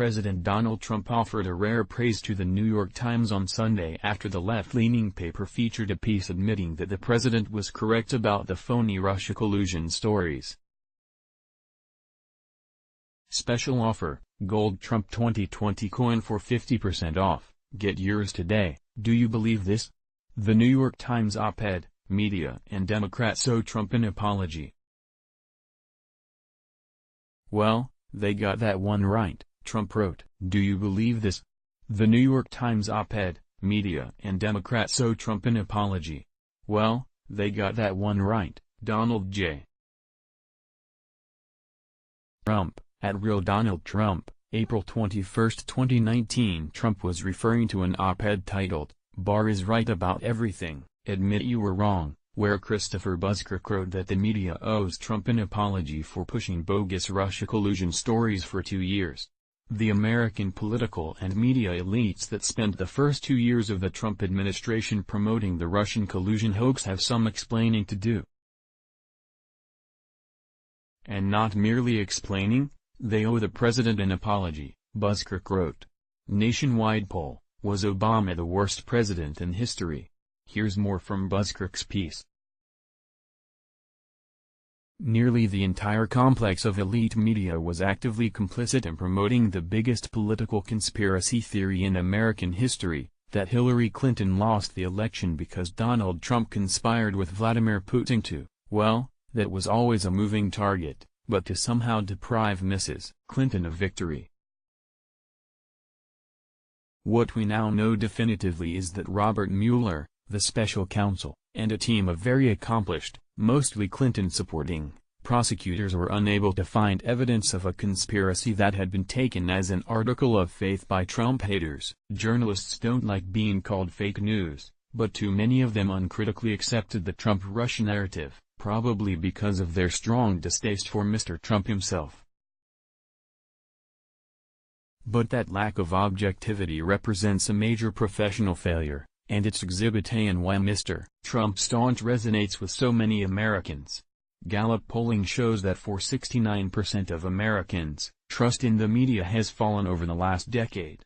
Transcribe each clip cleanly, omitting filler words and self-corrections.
President Donald Trump offered a rare praise to the New York Times on Sunday after the left-leaning paper featured a piece admitting that the president was correct about the phony Russia collusion stories. Special offer, Gold Trump 2020 coin for 50% off, get yours today. Do you believe this? The New York Times op-ed, Media and Democrats owe Trump an apology. Well, they got that one right, Trump wrote. Do you believe this? The New York Times op-ed, Media and Democrats owe Trump an apology. Well, they got that one right, Donald J. Trump, at Real Donald Trump, April 21, 2019. Trump was referring to an op-ed titled, "Barr is right about everything, admit you were wrong," where Christopher Buskirk wrote that the media owes Trump an apology for pushing bogus Russia collusion stories for 2 years. The American political and media elites that spent the first 2 years of the Trump administration promoting the Russian collusion hoax have some explaining to do. And not merely explaining, they owe the president an apology, Buskirk wrote. Nationwide poll, was Obama the worst president in history? Here's more from Buskirk's piece. Nearly the entire complex of elite media was actively complicit in promoting the biggest political conspiracy theory in American history, that Hillary Clinton lost the election because Donald Trump conspired with Vladimir Putin to, well, that was always a moving target, but to somehow deprive Mrs. Clinton of victory. What we now know definitively is that Robert Mueller, the special counsel, and a team of very accomplished, mostly Clinton-supporting, prosecutors were unable to find evidence of a conspiracy that had been taken as an article of faith by Trump haters. Journalists don't like being called fake news, but too many of them uncritically accepted the Trump-Russia narrative, probably because of their strong distaste for Mr. Trump himself. But that lack of objectivity represents a major professional failure, and it's Exhibit A in why Mr. Trump's staunch resonates with so many Americans. Gallup polling shows that for 69% of Americans, trust in the media has fallen over the last decade.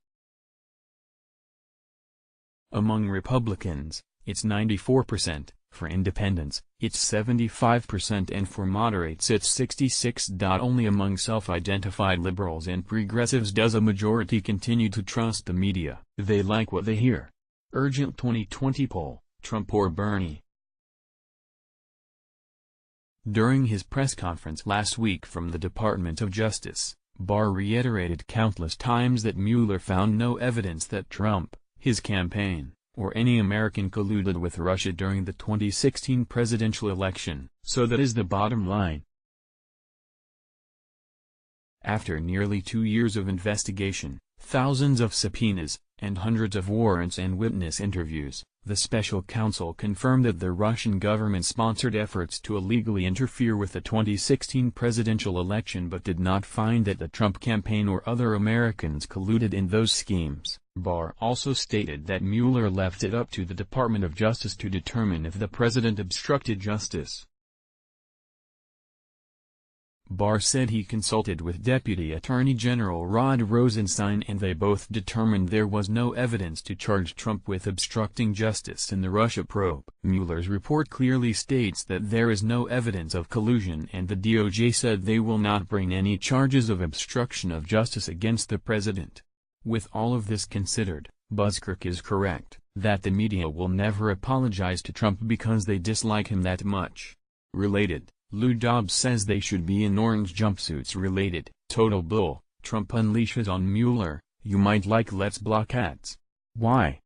Among Republicans, it's 94%, for independents, it's 75% and for moderates it's 66%. Only among self-identified liberals and progressives does a majority continue to trust the media. They like what they hear. Urgent 2020 poll, Trump or Bernie? During his press conference last week from the Department of Justice, Barr reiterated countless times that Mueller found no evidence that Trump, his campaign, or any American colluded with Russia during the 2016 presidential election. So that is the bottom line. After nearly 2 years of investigation, thousands of subpoenas, and hundreds of warrants and witness interviews, the special counsel confirmed that the Russian government sponsored efforts to illegally interfere with the 2016 presidential election but did not find that the Trump campaign or other Americans colluded in those schemes. Barr also stated that Mueller left it up to the Department of Justice to determine if the president obstructed justice. Barr said he consulted with Deputy Attorney General Rod Rosenstein and they both determined there was no evidence to charge Trump with obstructing justice in the Russia probe. Mueller's report clearly states that there is no evidence of collusion and the DOJ said they will not bring any charges of obstruction of justice against the president. With all of this considered, Buskirk is correct, that the media will never apologize to Trump because they dislike him that much. Related, Lou Dobbs says they should be in orange jumpsuits. Related, total bull, Trump unleashes on Mueller, you might like let's block ads. Why?